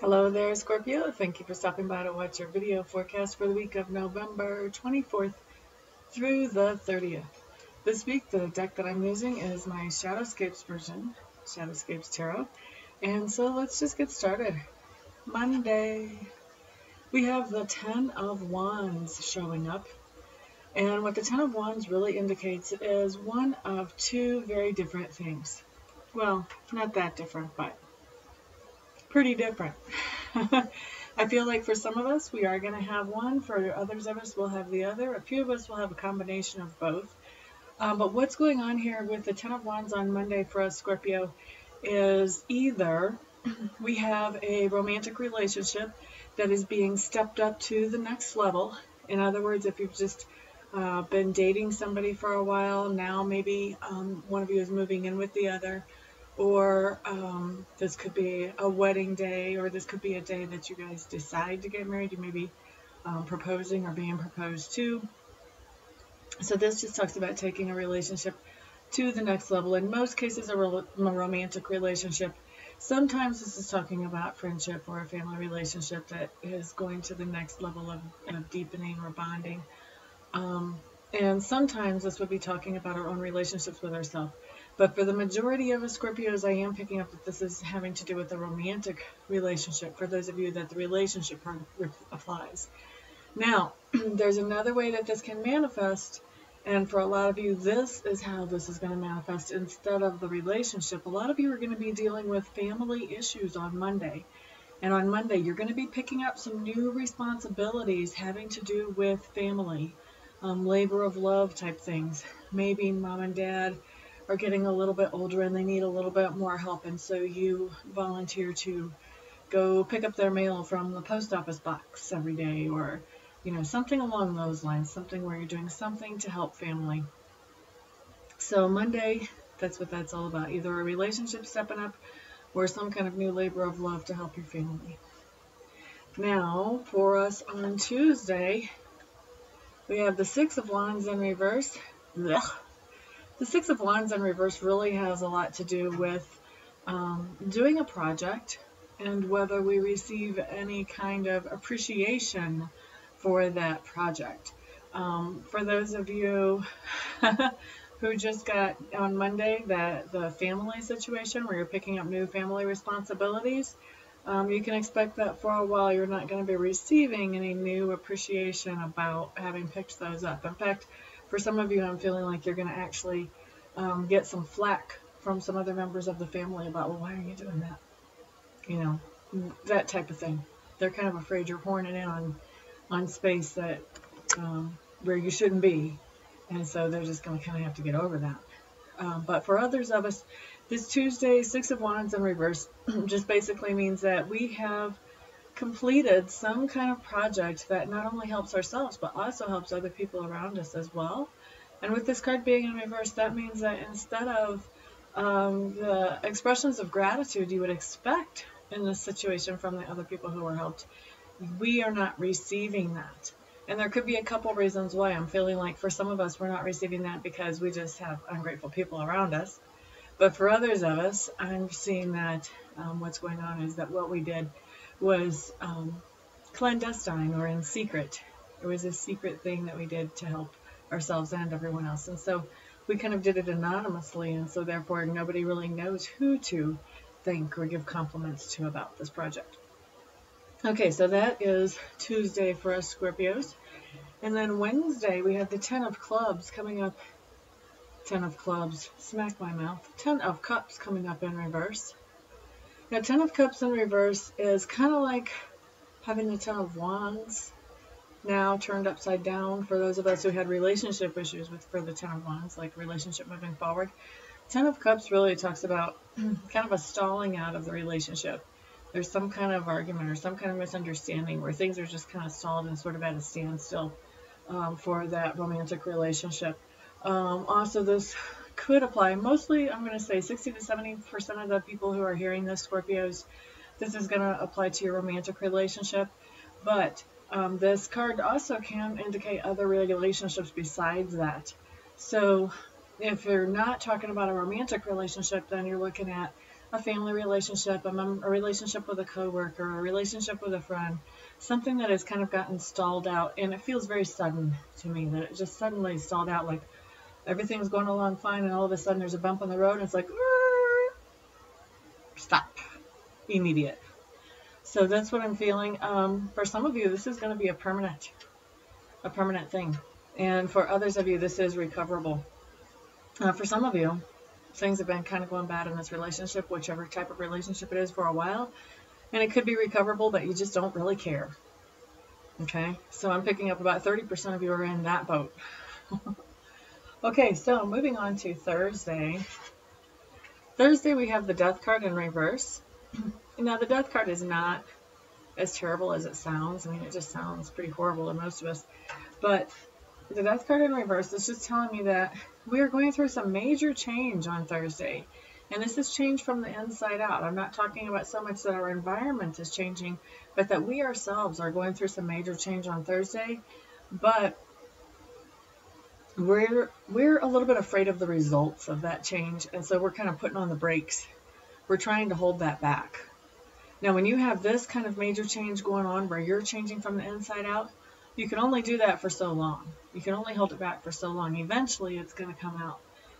Hello there, Scorpio. Thank you for stopping by to watch your video forecast for the week of November 24th through the 30th. This week, the deck that I'm using is my Shadowscapes version, Shadowscapes Tarot. And so let's just get started. Monday, we have the Ten of Wands showing up. And what the Ten of Wands really indicates is one of two very different things. Well, not that different, but pretty different. I feel like for some of us, we are going to have one. For others of us, we'll have the other. A few of us will have a combination of both. But what's going on here with the Ten of Wands on Monday for us, Scorpio, is either we have a romantic relationship that is being stepped up to the next level. In other words, if you've just been dating somebody for a while, now maybe one of you is moving in with the other. Or this could be a wedding day, or this could be a day that you guys decide to get married. You may be proposing or being proposed to. So this just talks about taking a relationship to the next level. In most cases, a romantic relationship. Sometimes this is talking about friendship or a family relationship that is going to the next level of deepening or bonding. And sometimes this would be talking about our own relationships with ourselves. But for the majority of us Scorpios, I am picking up that this is having to do with a romantic relationship, for those of you that the relationship part applies. Now, there's another way that this can manifest, and for a lot of you, this is how this is going to manifest instead of the relationship. A lot of you are going to be dealing with family issues on Monday. And on Monday, you're going to be picking up some new responsibilities having to do with family, labor of love type things. Maybe mom and dad are getting a little bit older and they need a little bit more help, and so you volunteer to go pick up their mail from the post office box every day, or something along those lines, something where you're doing something to help family. So Monday, that's what that's all about, either a relationship stepping up or some kind of new labor of love to help your family. Now for us on Tuesday, we have the Six of Wands in reverse. Ugh. The Six of Wands in reverse really has a lot to do with doing a project and whether we receive any kind of appreciation for that project. For those of you who just got on Monday the family situation where you're picking up new family responsibilities, you can expect that for a while you're not going to be receiving any new appreciation about having picked those up. In fact, for some of you, I'm feeling like you're going to actually get some flack from some other members of the family about, well, why are you doing that? That type of thing. They're kind of afraid you're horning in on space that where you shouldn't be. And so they're just going to kind of have to get over that. But for others of us, this Tuesday, Six of Wands in reverse just basically means that we have completed some kind of project that not only helps ourselves, but also helps other people around us as well. And with this card being in reverse, that means that instead of the expressions of gratitude you would expect in this situation from the other people who were helped, we are not receiving that. And there could be a couple reasons why. I'm feeling like for some of us, we're not receiving that because we just have ungrateful people around us. But for others of us, I'm seeing that what's going on is that what we did was clandestine or in secret. It was a secret thing that we did to help ourselves and everyone else. And so we kind of did it anonymously, and so therefore nobody really knows who to thank or give compliments to about this project. Okay, so that is Tuesday for us Scorpios. And then Wednesday, we have the Ten of Clubs coming up. Ten of Clubs, smack my mouth. Ten of Cups coming up in reverse. Now, Ten of Cups in reverse is kind of like having the Ten of Wands now turned upside down for those of us who had relationship issues for the Ten of Wands, like relationship moving forward. Ten of Cups really talks about kind of a stalling out of the relationship. There's some kind of argument or some kind of misunderstanding where things are just kind of stalled and sort of at a standstill for that romantic relationship. Also, this could apply mostly, I'm going to say 60 to 70% of the people who are hearing this, Scorpios, this is going to apply to your romantic relationship. But this card also can indicate other relationships besides that. So if you're not talking about a romantic relationship, then you're looking at a family relationship, a relationship with a coworker, a relationship with a friend, something that has kind of gotten stalled out, and it feels very sudden to me that it just suddenly stalled out, like everything's going along fine, and all of a sudden there's a bump on the road, and it's like, stop, immediate. So that's what I'm feeling. For some of you, this is going to be a permanent thing, and for others of you, this is recoverable. For some of you, things have been kind of going bad in this relationship, whichever type of relationship it is, for a while, and it could be recoverable, but you just don't really care. Okay, so I'm picking up about 30% of you are in that boat. Okay, so moving on to Thursday. Thursday, we have the Death card in reverse. Now, the Death card is not as terrible as it sounds. I mean, it just sounds pretty horrible to most of us. But the Death card in reverse is just telling me that we are going through some major change on Thursday. And this is change from the inside out. I'm not talking about so much that our environment is changing, but that we ourselves are going through some major change on Thursday. But we're a little bit afraid of the results of that change, and so we're kind of putting on the brakes. We're trying to hold that back. Now, when you have this kind of major change going on where you're changing from the inside out, you can only do that for so long. You can only hold it back for so long. Eventually, it's going to come out.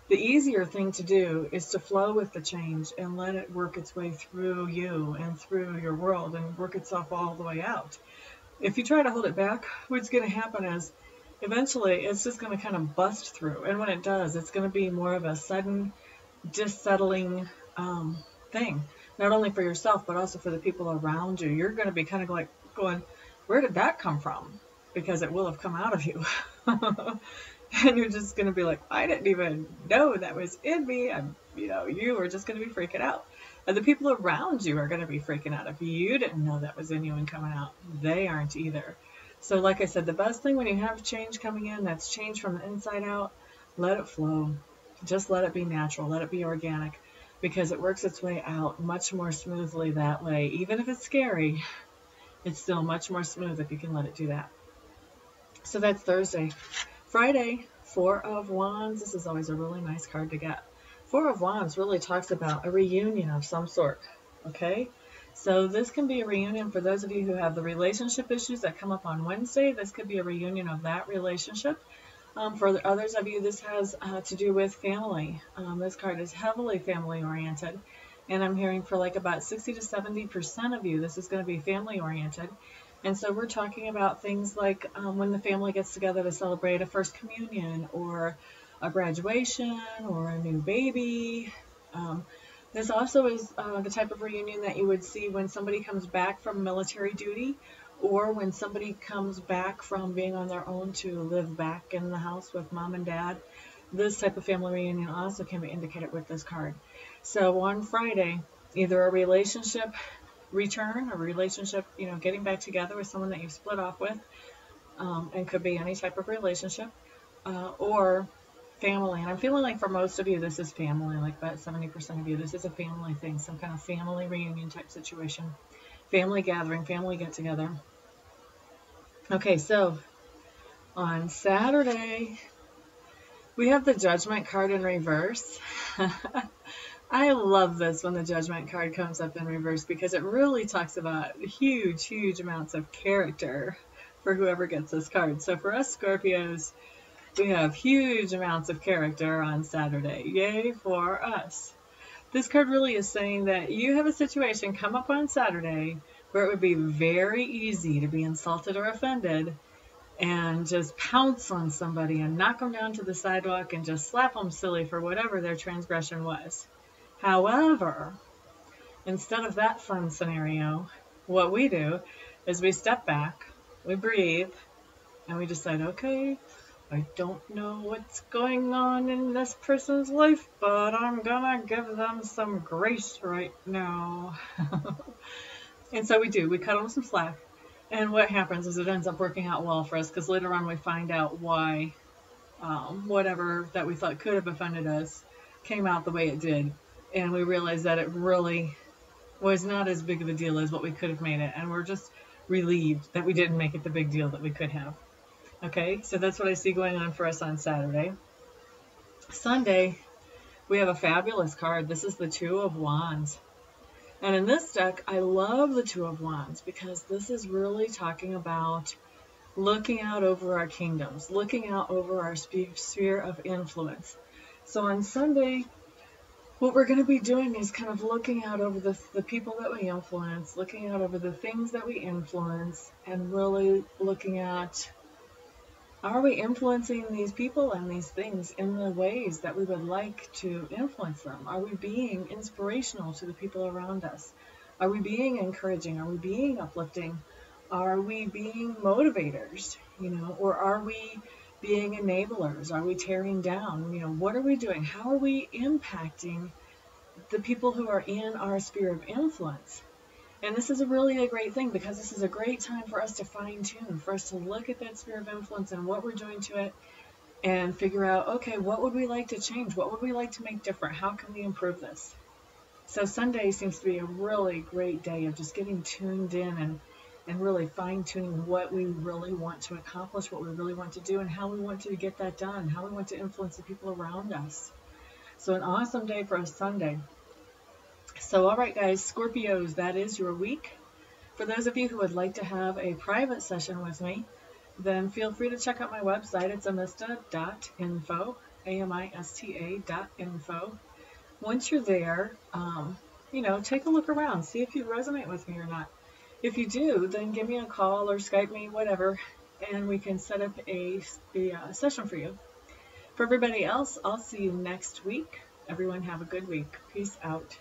The easier thing to do is to flow with the change and let it work its way through you and through your world and work itself all the way out. If you try to hold it back, what's going to happen is eventually it's just going to kind of bust through. And when it does, it's going to be more of a sudden, just settling thing. Not only for yourself, but also for the people around you. You're going to be kind of like going, where did that come from? Because it will have come out of you. And you're just going to be like, I didn't even know that was in me. You are just going to be freaking out. And the people around you are going to be freaking out. If you didn't know that was in you and coming out, they aren't either. So like I said, the best thing when you have change coming in, that's change from the inside out, let it flow. Just let it be natural. Let it be organic, because it works its way out much more smoothly that way. Even if it's scary, it's still much more smooth if you can let it do that. So that's Thursday. Friday, Four of Wands. This is always a really nice card to get. Four of Wands really talks about a reunion of some sort. Okay? So this can be a reunion for those of you who have the relationship issues that come up on Wednesday. This could be a reunion of that relationship. For the others of you, this has to do with family. This card is heavily family oriented. And I'm hearing for like about 60 to 70% of you, this is going to be family oriented. And so we're talking about things like when the family gets together to celebrate a first communion or a graduation or a new baby. This also is the type of reunion that you would see when somebody comes back from military duty, or when somebody comes back from being on their own to live back in the house with mom and dad. This type of family reunion also can be indicated with this card. So on Friday, either a relationship return, a relationship, getting back together with someone that you've split off with, and could be any type of relationship, or family. And I'm feeling like for most of you, this is family, like about 70% of you, this is a family thing, some kind of family reunion type situation, family gathering, family get together. Okay, so on Saturday, we have the Judgment card in reverse. I love this when the Judgment card comes up in reverse, because it really talks about huge, huge amounts of character for whoever gets this card. So for us Scorpios, we have huge amounts of character on Saturday. Yay for us. This card really is saying that you have a situation come up on Saturday where it would be very easy to be insulted or offended and just pounce on somebody and knock them down to the sidewalk and just slap them silly for whatever their transgression was. However, instead of that fun scenario, what we do is we step back, we breathe, and we decide, okay, I don't know what's going on in this person's life, but I'm gonna give them some grace right now. And so we do. We cut them some slack. And what happens is it ends up working out well for us, because later on we find out why whatever that we thought could have offended us came out the way it did. And we realize that it really was not as big of a deal as what we could have made it. And we're just relieved that we didn't make it the big deal that we could have. Okay, so that's what I see going on for us on Saturday. Sunday, we have a fabulous card. This is the Two of Wands. And in this deck, I love the Two of Wands because this is really talking about looking out over our kingdoms, looking out over our sphere of influence. So on Sunday, what we're going to be doing is kind of looking out over the people that we influence, looking out over the things that we influence, and really looking at, are we influencing these people and these things in the ways that we would like to influence them? Are we being inspirational to the people around us? Are we being encouraging? Are we being uplifting? Are we being motivators, or are we being enablers? Are we tearing down? What are we doing? How are we impacting the people who are in our sphere of influence? And this is really a great thing because this is a great time for us to fine tune, for us to look at that sphere of influence and what we're doing to it and figure out, okay, what would we like to change? What would we like to make different? How can we improve this? So Sunday seems to be a really great day of just getting tuned in and really fine-tuning what we really want to accomplish, what we really want to do, and how we want to get that done, how we want to influence the people around us. So an awesome day for a Sunday. So all right, guys, Scorpios, that is your week. For those of you who would like to have a private session with me, then feel free to check out my website. It's amista.info, amista.info. Once you're there, take a look around, see if you resonate with me or not. If you do, then give me a call or Skype me, whatever, and we can set up a session for you. For everybody else, I'll see you next week. Everyone have a good week. Peace out.